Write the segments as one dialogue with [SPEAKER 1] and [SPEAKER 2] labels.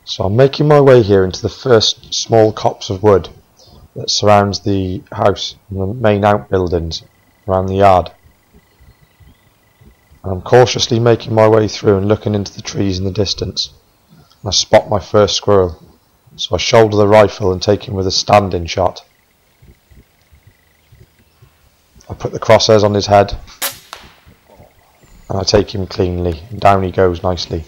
[SPEAKER 1] So I'm making my way here into the first small copse of wood that surrounds the house and the main outbuildings around the yard. And I'm cautiously making my way through and looking into the trees in the distance. And I spot my first squirrel, so I shoulder the rifle and take him with a standing shot. I put the crosshairs on his head and I take him cleanly, and down he goes nicely.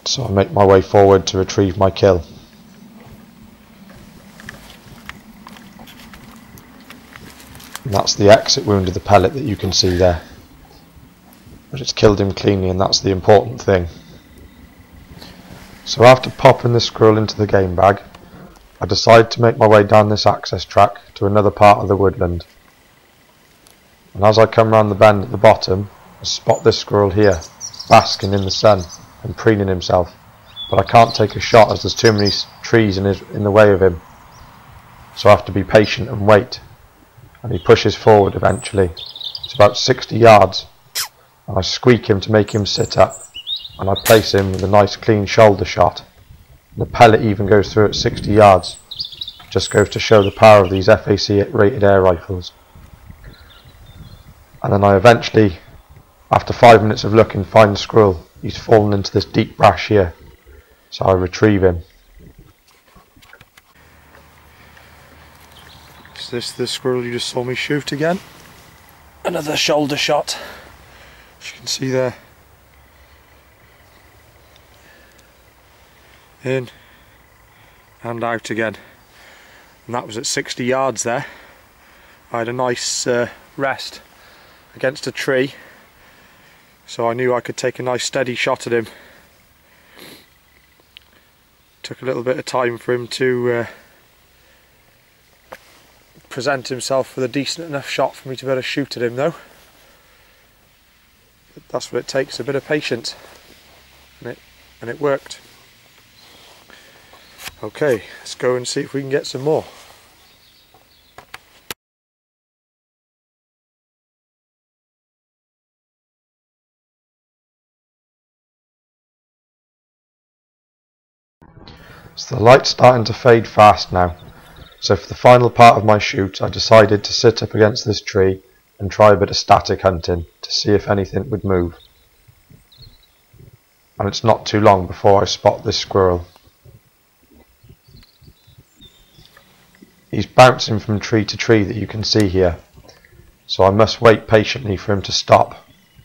[SPEAKER 1] So I make my way forward to retrieve my kill. And that's the exit wound of the pellet that you can see there. But it's killed him cleanly, and that's the important thing. So after popping the squirrel into the game bag, I decide to make my way down this access track to another part of the woodland. And as I come round the bend at the bottom, I spot this squirrel here, basking in the sun and preening himself. But I can't take a shot as there's too many trees in the way of him. So I have to be patient and wait. And he pushes forward eventually. It's about 60 yards. And I squeak him to make him sit up. And I place him with a nice clean shoulder shot. The pellet even goes through at 60 yards. Just goes to show the power of these FAC rated air rifles. And then I eventually, after 5 minutes of looking, find the squirrel. He's fallen into this deep brush here. So I retrieve him. Is this the squirrel you just saw me shoot again? Another shoulder shot. As you can see there. In and out again, and that was at 60 yards there. I had a nice rest against a tree, so I knew I could take a nice steady shot at him. Took a little bit of time for him to present himself with a decent enough shot for me to be able to shoot at him though. But that's what it takes, a bit of patience, and it worked. Okay, let's go and see if we can get some more. So the light's starting to fade fast now. So for the final part of my shoot, I decided to sit up against this tree and try a bit of static hunting to see if anything would move. And it's not too long before I spot this squirrel. He's bouncing from tree to tree that you can see here, so I must wait patiently for him to stop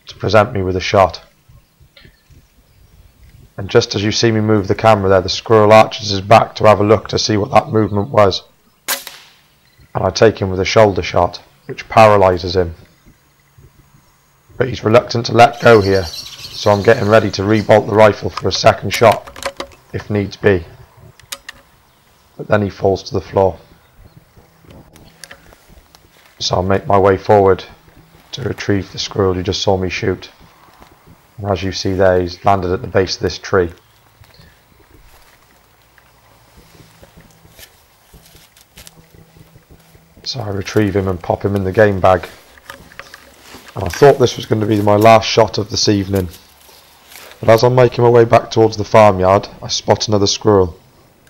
[SPEAKER 1] to present me with a shot. And just as you see me move the camera there, the squirrel arches his back to have a look to see what that movement was. And I take him with a shoulder shot, which paralyses him. But he's reluctant to let go here, so I'm getting ready to rebolt the rifle for a second shot, if needs be. But then he falls to the floor. So I'll make my way forward to retrieve the squirrel you just saw me shoot. And as you see there, he's landed at the base of this tree. So I retrieve him and pop him in the game bag. And I thought this was going to be my last shot of this evening. But as I'm making my way back towards the farmyard, I spot another squirrel.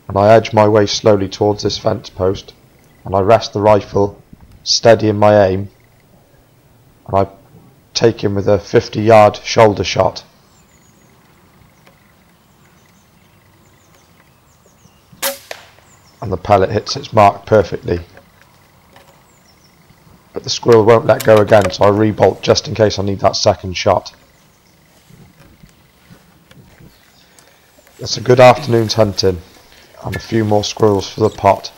[SPEAKER 1] And I edge my way slowly towards this fence post. And I rest the rifle, steadying my aim, and I take him with a 50-yard shoulder shot. And the pellet hits its mark perfectly. But the squirrel won't let go again, so I rebolt just in case I need that second shot. It's a good afternoon's hunting, and a few more squirrels for the pot.